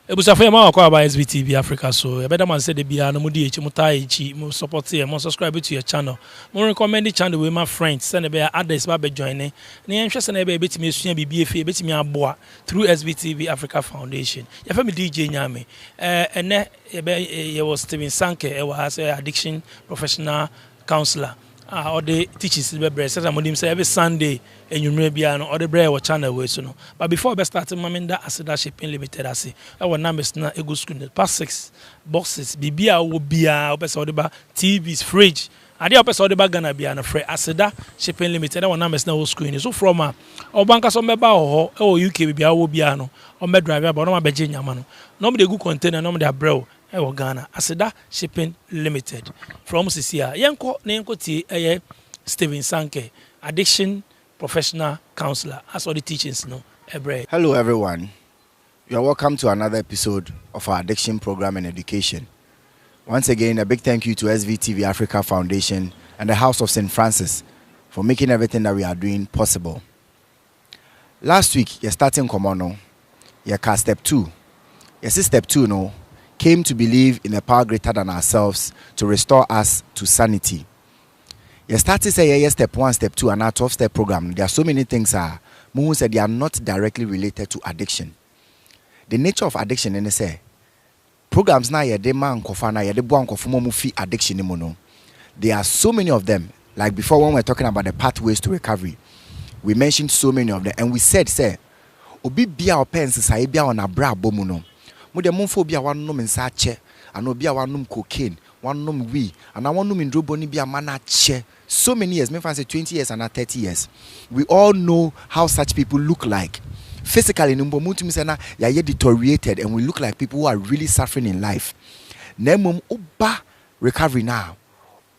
Ebusafo ma akwa ba SBTV Africa so you better man say the bia no mudi echi muta echi mo support here mo subscribe to your channel mo recommend the channel with my friends send be others ba be join ne nhwe se na be betimi esua bibie fe betimi aboa through SBTV Africa Foundation ya fa me DJ Nyame ene ye was Steven Sanke e was addiction professional counselor or the teachers be bre say mo dim say every Sunday enyumre bia no or the bre wo channel we so no but before we start mamenda Aseda Shipping Limited ase our numbers na ego screen past 6 boxes bibia wo bia opese odeba TVs fridge ade opese odeba Ghana bia na free Aseda Shipping Limited our numbers na wo screen so from obanka so meba ho e UK bibia wo bia no o me drive about no ma beje nyama no me de good container no me de abrel e Ghana Aseda Shipping Limited from Sisia yenko tie Steven Sanke addiction professional counselor as all the teachings no ebre. Hello everyone, you are welcome to another episode of our addiction program and education. Once again, a big thank you to SVTV Africa Foundation and the House of St. Francis for making everything that we are doing possible. Last week, you're starting Komono, you're cast step 2. Yes, step 2 no came to believe in a power greater than ourselves to restore us to sanity. You started to say yes, step 1, step 2, and our 12-step program. There are so many things Muhu said they are not directly related to addiction. The nature of addiction, and say programs now ye de man kofana ye de bo ankofumo mu fi addiction no. There are so many of them. Like before when we were talking about the pathways to recovery, we mentioned so many of them, and we said say obi bia opense say bia on abra bomu no. Mo de monfo bia wan no mensa che, and obi a wan cocaine. One num we and I want num in droboni be a man che so many years, maybe say 20 years and 30 years. We all know how such people look like. Physically, number mutum say na ya deteriorated and we look like people who are really suffering in life. Nemum uba recovery now.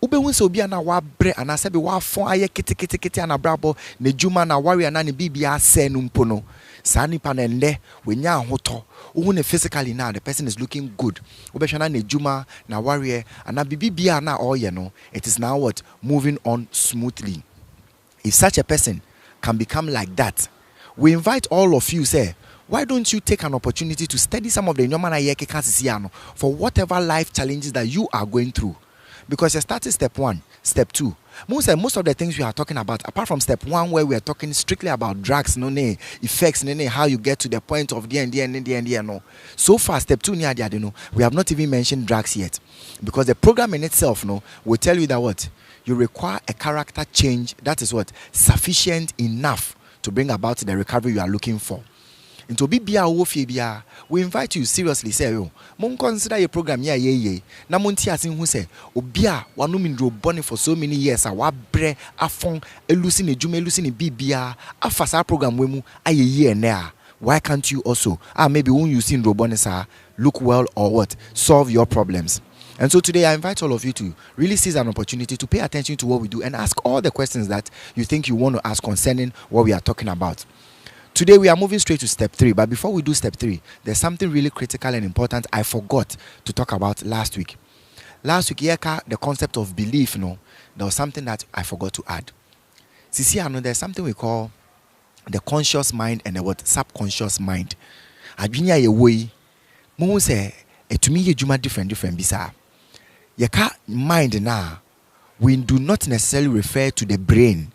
Ube wunse obi ana wa bre and I say be wa fon aye kiti ana brabo ne juma na warrior na ne bibia se numpo no. Sani panende wenya hoto. Uhune physically now the person is looking good. Ubeshana ne juma na warrior and na bibia na all you know. It is now what moving on smoothly. If such a person can become like that, we invite all of you say, why don't you take an opportunity to study some of the nyomana yeke kasisiano for whatever life challenges that you are going through? Because you started step 1, step 2. Most of the things we are talking about, apart from step 1 where we are talking strictly about drugs, no effects, how you get to the point of the no. So far, step 2 we have not even mentioned drugs yet. Because the program in itself will tell you that what? You require a character change that is what? Sufficient enough to bring about the recovery you are looking for. Into bibia wo fie bia, we invite you seriously say yo mon consider your program ye na mon ti asin hu say obia wanum ndro bone for so many years a wa bre afon elusi ne djuma elusi ne bibia afasa program we mu ayeye ene a why can't you also maybe when you see ndro bone sa look well or what solve your problems. And so today I invite all of you to really seize an opportunity to pay attention to what we do and ask all the questions that you think you want to ask concerning what we are talking about. Today we are moving straight to step 3, but before we do step 3, there's something really critical and important I forgot to talk about last week. Last week, the concept of belief, there was something that I forgot to add. See, there's something we call the conscious mind and the what subconscious mind. Adwinya ye way, mo say to me juma different bisa. Yeka mind now, we do not necessarily refer to the brain.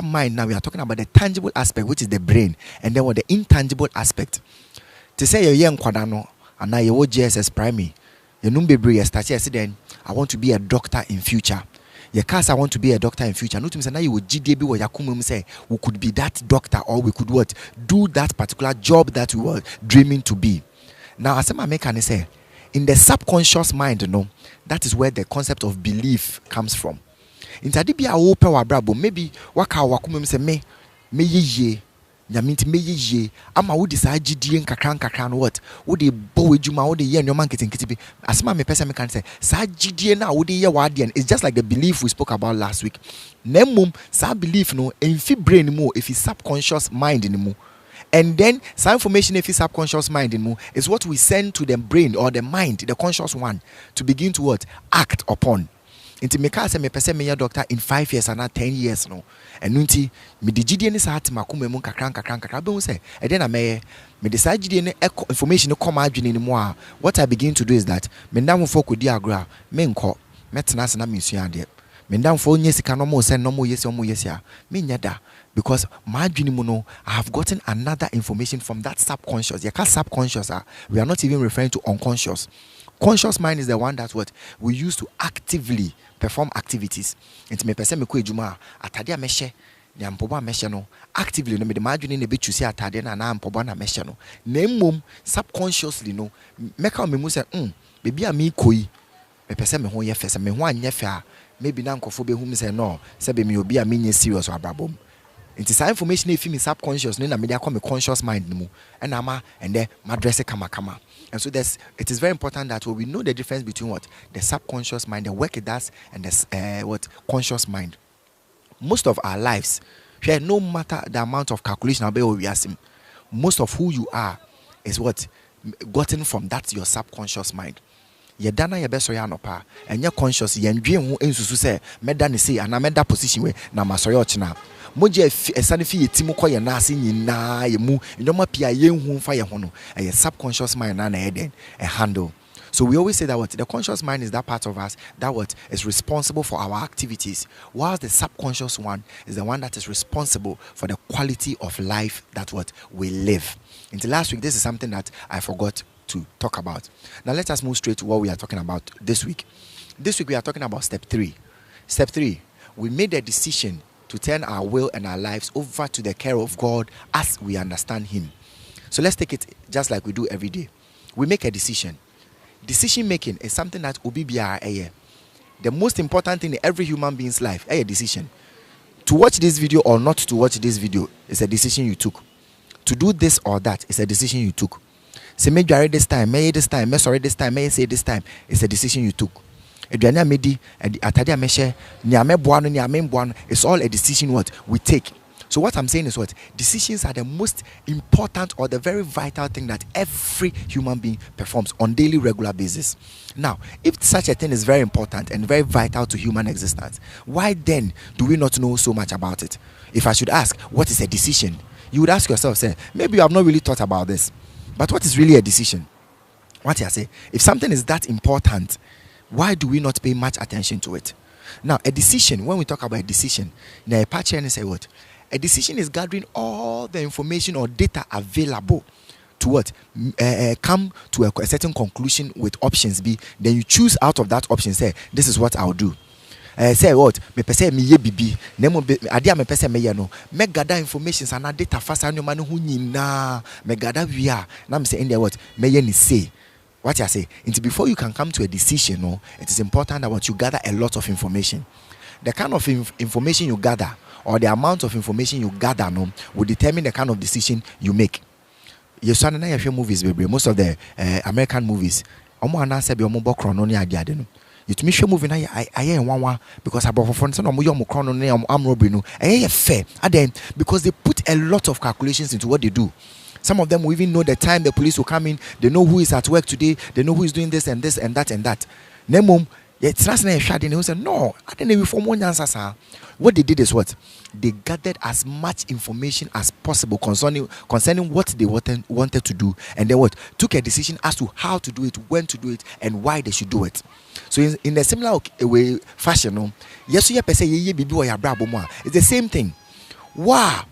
Mind now we are talking about the tangible aspect, which is the brain, and then what the intangible aspect. To say you're young kwadano and now you're JSS primary, you know baby then I want to be a doctor in future. Your cast I want to be a doctor in future. No to say now you would GDB or Yakumum say we could be that doctor or we could what do that particular job that we were dreaming to be. Now as I make can say in the subconscious mind, that is where the concept of belief comes from. Intadi bia wo pe wa brabo maybe waka wakumem se me ye nyaminti me ye ama wo disa agidie nkakran what wo de bo ejuma wo de ye nyoma nketenkete bi asema me pese me kan say sa agidie na wo de ye wa de it's just like the belief we spoke about last week. Nemum sa belief enfi brain mu if subconscious mind ni mu. And then some information if subconscious mind in mu is what we send to the brain or the mind, the conscious one, to begin to what? Act upon. Inti me ka say me pese me doctor in 5 years and 10 years no. Enu nti me di gidie ne sa atima kuma mu kakran be hu say e de na me decide gidie ne information come adwene ni mu a what I begin to do is that me ndam fo kodi agra me nko metena ase na me sua ade me ndam fo nye sika no mo say no mo yesi a me nya da because my adwene mu no I have gotten another information from that subconscious. You can't subconscious we are not even referring to unconscious. Conscious mind is the one that what we use to actively perform activities. Into me person me ko ejuma atade a mehye na mpobo mehye no actively no me de madwene na be choose atade na mpobo na mehye no na mmom subconsciously no meka me mu say baby a me koi me person me ho ye fese me ho anye fe a maybe na nkofo be hu me say no say be me obi a me nye serious ababom. It is information if me subconscious na me dey call me conscious mind mu and ama and then my dress kama. And so it is very important that we know the difference between what the subconscious mind, the work it does, and the what conscious mind. Most of our lives, no matter the amount of calculation, most of who you are is what gotten from that your subconscious mind. Ye dana ye beso ya nopa and your conscious ye ndwe hu ensusu se meda ne sei ana meda position we na masoye ochina moje esane fi yetimu koye na ase nyina ye mu ndoma pia ye hu fa ye ho no e subconscious mind na eden a handle. So we always say that what the conscious mind is that part of us that what is responsible for our activities, whilst the subconscious one is the one that is responsible for the quality of life that what we live. Until last week, this is something that I forgot to talk about. Now let us move straight to what we are talking about this week. This week we are talking about step 3. Step 3, we made a decision to turn our will and our lives over to the care of God as we understand Him. So let's take it just like we do every day. We make a decision. Decision making is something that the most important thing in every human being's life, a decision. To watch this video or not to watch this video is a decision you took. To do this or that is a decision you took. Say may you this time, may this time, may sorry this time, may say this time. It's a decision you took. It's all a decision what we take. So what I'm saying is what decisions are the most important or the very vital thing that every human being performs on daily regular basis. Now, if such a thing is very important and very vital to human existence, why then do we not know so much about it? If I should ask, what is a decision? You would ask yourself, say, maybe you have not really thought about this. But what is really a decision? What I say, if something is that important, why do we not pay much attention to it? Now, a decision, when we talk about a decision, now a say what? A decision is gathering all the information or data available to what? Come to a certain conclusion with options B. Then you choose out of that option, say, this is what I'll do. Say what? Me pese me ye bibi. Nemo adia me pese me ye no. Me gather information and data fast and man who nyina. Me gather via. Now me say in there what? Me ye ni say. What I say? Until before you can come to a decision, no, it is important that what you gather a lot of information. The kind of information you gather or the amount of information you gather, no, will determine the kind of decision you make. You saw na your movies, baby. Most of the American movies, omo anase be omo bokrono ni ade no. You to me show movie na I one because about for no mo yom chrono na am robbery no fair and because they put a lot of calculations into what they do. Some of them will even know the time the police will come in. They know who is at work today. They know who is doing this and this and that and that. Nemum, it's not a shot in. He said, no, I didn't even form one answer, sir. What they did is what? They gathered as much information as possible concerning what they wanted to do, and then what? Took a decision as to how to do it, when to do it, and why they should do it. So in a similar way, fashion, no? Yes, you say ye bibi or ya brabo mo. It's the same thing. Wow.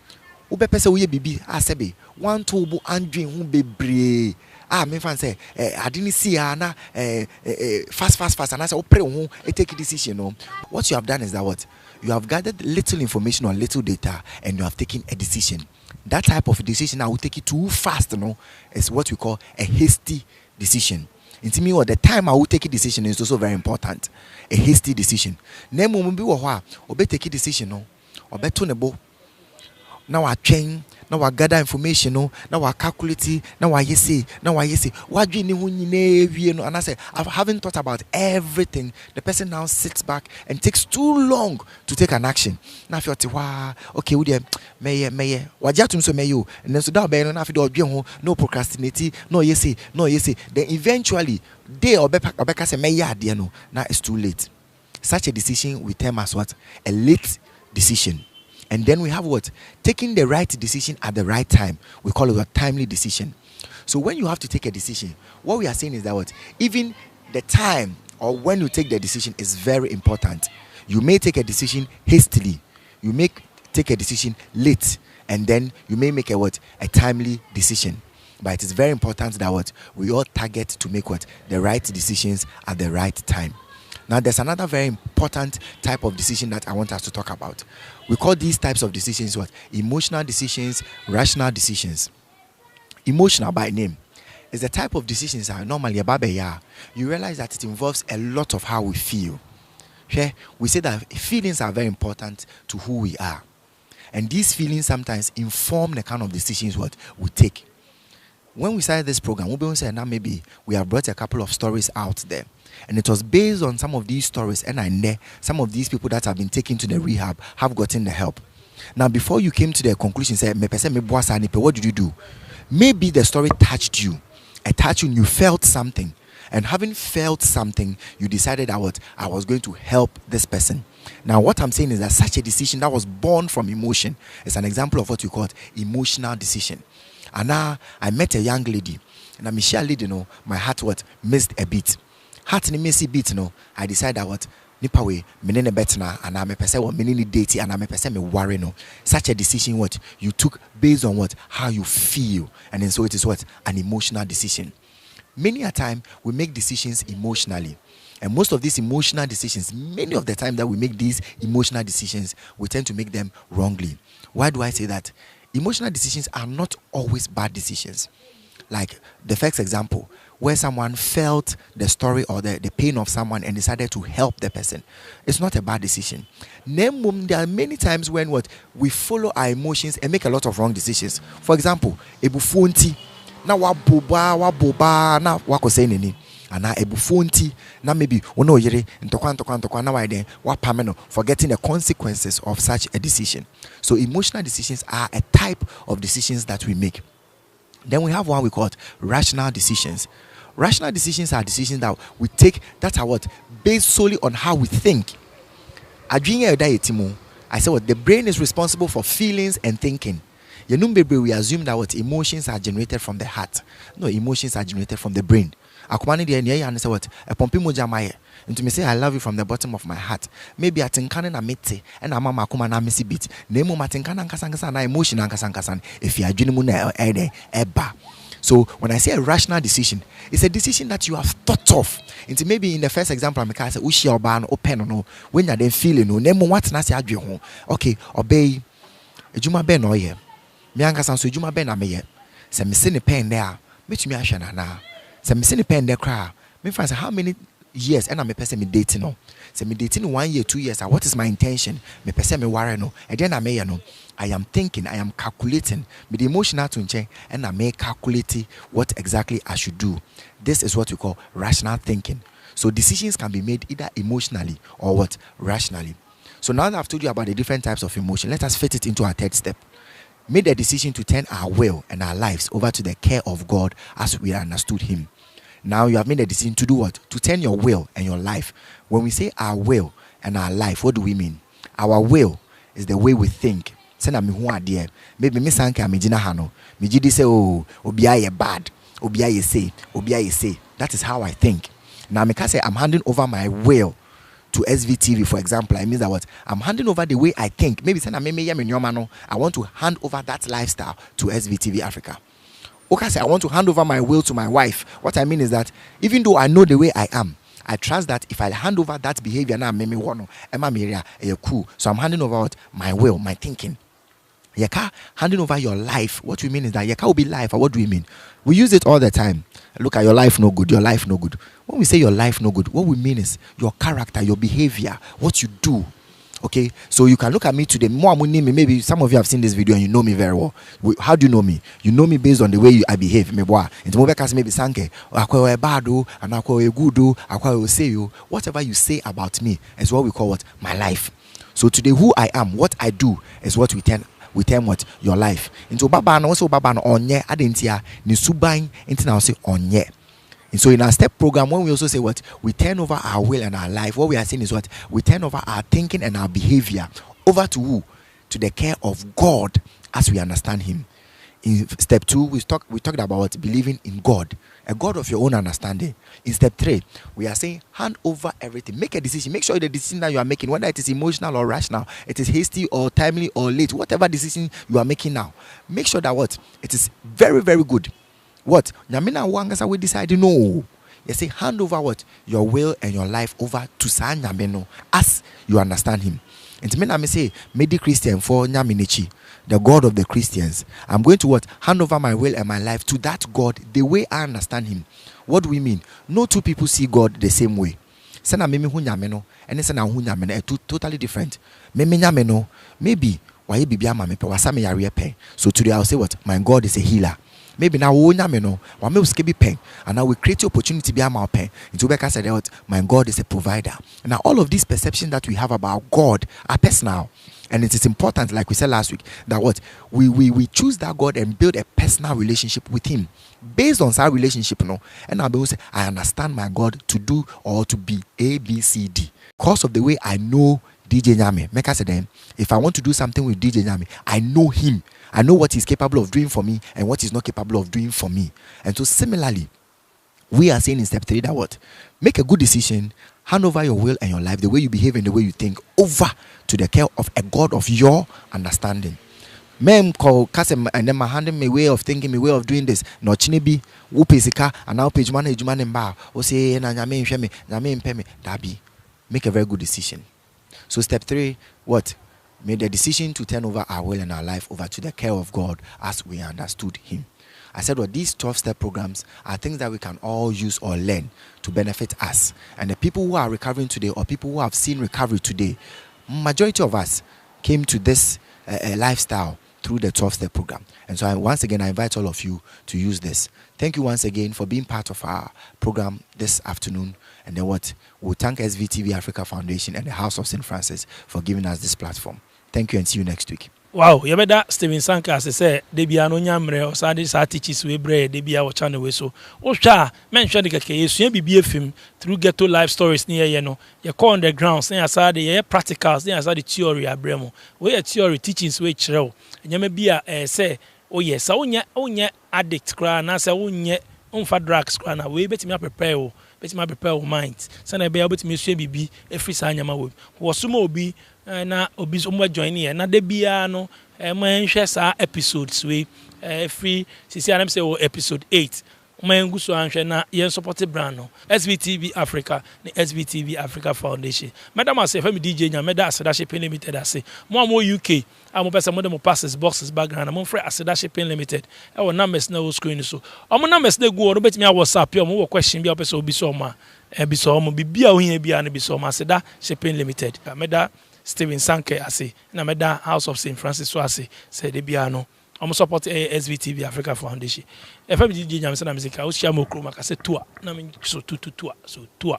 Ube pese uye bibi asebe one tubu andwin hu bebre me fan say I didn't see na fast and I say opre hu take a decision. No, what you have done is that what you have gathered little information or little data and you have taken a decision. That type of decision I will take it too fast, no, is what we call a hasty decision. Into me, the time I will take a decision is also very important. A hasty decision. Name will be wa obe take a decision, no, obe tunebo. Now I train, now I gather information, no, now I calculate, now I say, what do you know? And I say, I haven't thought about everything. The person now sits back and takes too long to take an action. Now if you're okay, with them, may, what you so may you, and then so that be no procrastinating, no yes. Then eventually, they or Becca say, may no, now it's too late. Such a decision we term as what? A late decision. And then we have what? Taking the right decision at the right time. We call it a timely decision. So when you have to take a decision, what we are saying is that what? Even the time or when you take the decision is very important. You may take a decision hastily. You may take a decision late. And then you may make a what? A timely decision. But it is very important that what? We all target to make what? The right decisions at the right time. Now, there's another very important type of decision that I want us to talk about. We call these types of decisions what? Emotional decisions, rational decisions. Emotional by name is the type of decisions that normally you realize that it involves a lot of how we feel. Okay? We say that feelings are very important to who we are. And these feelings sometimes inform the kind of decisions what we take. When we started this program, we say now maybe we have brought a couple of stories out there. And it was based on some of these stories, and I know some of these people that have been taken to the rehab have gotten the help. Now, before you came to the conclusion, say, what did you do? Maybe the story touched you. It touched you and you felt something. And having felt something, you decided that I was going to help this person. Now, what I'm saying is that such a decision that was born from emotion is an example of what we call emotional decision. And now I met a young lady, and I'm a lady, my heart missed a beat. Heart ni missy beat, I decided that nipa way menene betna and I'm a person what menene date and I'm a person me worry no. Such a decision what you took based on what how you feel, and then so it is what an emotional decision. Many a time we make decisions emotionally, and most of these emotional decisions, many of the time that we make these emotional decisions, we tend to make them wrongly. Why do I say that? Emotional decisions are not always bad decisions. Like the first example, where someone felt the story or the pain of someone and decided to help the person. It's not a bad decision. There are many times when we follow our emotions and make a lot of wrong decisions. For example, ebufonti na waboba na wakoseni ana ebufonti na maybe ono yere ntokwa na why then wapameno, forgetting the consequences of such a decision. So emotional decisions are a type of decisions that we make. Then we have one we call rational decisions. Rational decisions are decisions that we take that are based solely on how we think. I said the brain is responsible for feelings and thinking. We assume that emotions are generated from the heart. No, emotions are generated from the brain. And to me say I love you from the bottom of my heart. Maybe I think na mete and I'm makuma na missy bit. Nemo matinkana kasankasan na emotion ankasankasan if you are junimuna eba. So when I say a rational decision, it's a decision that you have thought of. Into maybe in the first example, I say ushi oban open no when you're then feeling no nemo what na say adwe. Okay, obey ejuma ben no ye. Me ankasan so ejuma ben na me ye. Se me se ne pen there, metumi ahwe na na. Se me se ne pen there kra. Me find how many years and I'm a person me dating no. So me dating 1 year, 2 years. What is my intention? Me person me worry no. And then I am thinking, I am calculating. Me the emotional to change, and I may calculate what exactly I should do. This is what we call rational thinking. So decisions can be made either emotionally or rationally. So now that I've told you about the different types of emotion, let us fit it into our third step. Made a decision to turn our will and our lives over to the care of God as we understood Him. Now you have made a decision to do what? To turn your will and your life. When we say our will and our life, what do we mean? Our will is the way we think. Maybe Miss Anka Mijina Hano. Mijidi say, oh, Obiaye bad. Obiaye say. That is how I think. Now I can say I'm handing over my will to SVTV, for example. I mean that I'm handing over the way I think. Maybe I want to hand over that lifestyle to SVTV Africa. Okay, say I want to hand over my will to my wife. What I mean is that even though I know the way I am, I trust that if I hand over that behavior now, cool. So I'm handing over my will, my thinking. Yaka handing over your life. What we mean is that Yaka will be life. Or what do we mean? We use it all the time. Look at your life no good, your life no good. When we say your life no good, what we mean is your character, your behavior, what you do. Okay, so you can look at me today. Maybe some of you have seen this video and you know me very well. How do you know me? You know me based on the way I behave. Maybe sanke, whatever you say about me is what we call my life. So today, who I am, what I do is what we term what your life. Into baba no so baba no onye adentia ni suban into now say onye. And so in our step program, when we also say what? We turn over our will and our life. What we are saying is what? We turn over our thinking and our behavior over to who? To the care of God as we understand him. In step 2, we talked about what? Believing in God, a God of your own understanding. In step 3, we are saying hand over everything. Make a decision. Make sure the decision that you are making, whether it is emotional or rational, it is hasty or timely or late, whatever decision you are making now, make sure that what? It is very, very good. What? Nyamina wangasa we decide no. You say hand over what? Your will and your life over to Sa Nyameno as you understand him. And to me, I say, Medi Christian for Nyaminechi, the God of the Christians. I'm going to what? Hand over my will and my life to that God the way I understand him. What do we mean? No two people see God the same way. Sana mimi hu Nyameno and sana hu Nyameno are totally different. Mimi Nyameno, maybe why bibi ama mepe wasame yare pe. So today I'll say what? My God is a healer. Maybe now we know what me be pen, and now we create opportunity be our pen. Into Becca said out, my God is a provider. And now all of these perceptions that we have about God are personal, and it is important, like we said last week, that what we choose that God and build a personal relationship with Him based on our relationship, And I'll be say, I understand my God to do or to be A, B, C, D. Because of the way I know DJ Nyame, make us say then, if I want to do something with DJ Nyame, I know him. I know what he's capable of doing for me and what he's not capable of doing for me. And so similarly, we are saying in step 3 that what? Make a good decision, hand over your will and your life, the way you behave and the way you think, over to the care of a God of your understanding. Men call Kasem and then my handing me way of thinking, me way of doing this. No chinibi, whoopesika, and now page man and bar, or say, na nyame sheme, nyame peme, dabi. Make a very good decision. So step 3, what? Made the decision to turn over our will and our life over to the care of God as we understood him. I said, well, these 12-step programs are things that we can all use or learn to benefit us. And the people who are recovering today or people who have seen recovery today, majority of us came to this lifestyle through the 12-step program. And so once again, I invite all of you to use this. Thank you once again for being part of our program this afternoon. And then what? We'll thank SVTV Africa Foundation and the House of St. Francis for giving us this platform. Thank you and see you next week. Wow, you better Steven Sanka as I say, Debia no nyamre or Sadis teaches we bread, Debia or channel we so. Osha, mention the case, you be film through ghetto life stories near you call on the grounds, near aside the practicals, near aside the theory abremo. We a theory teachings we chro. And you may be a say, oh yes, onya addict cry, and I say, unfa drugs cry, we bet me prepare. Bet me prepare mind. Sana be able to me be every sanya we. Was sumo be na obi so join here na de bia no man hwe sa episodes we free sisi anam say episode 8 man gu so anhwe na yen support brand no SVTV Africa na SVTV Africa Foundation. Madam say fami DJ nya meda Aseda Shipping Limited ase mo UK amo pesa mo dem passes boxes background mo free Aseda Shipping Limited e wo numbers na wo screen so omo numbers na gu no betimi a WhatsApp yo mo wo question bia pesa obi so ma bi so mo bibia wo hia bia na bi so ma Aseda Shipping Limited meda Steven Sanke ase na meda House of St. Francis so ase say de bia no I'm support SVTV Africa Foundation. If I'm DJ Nyam say na music, I will share more chroma. I say tour. Na me so tour. So tour.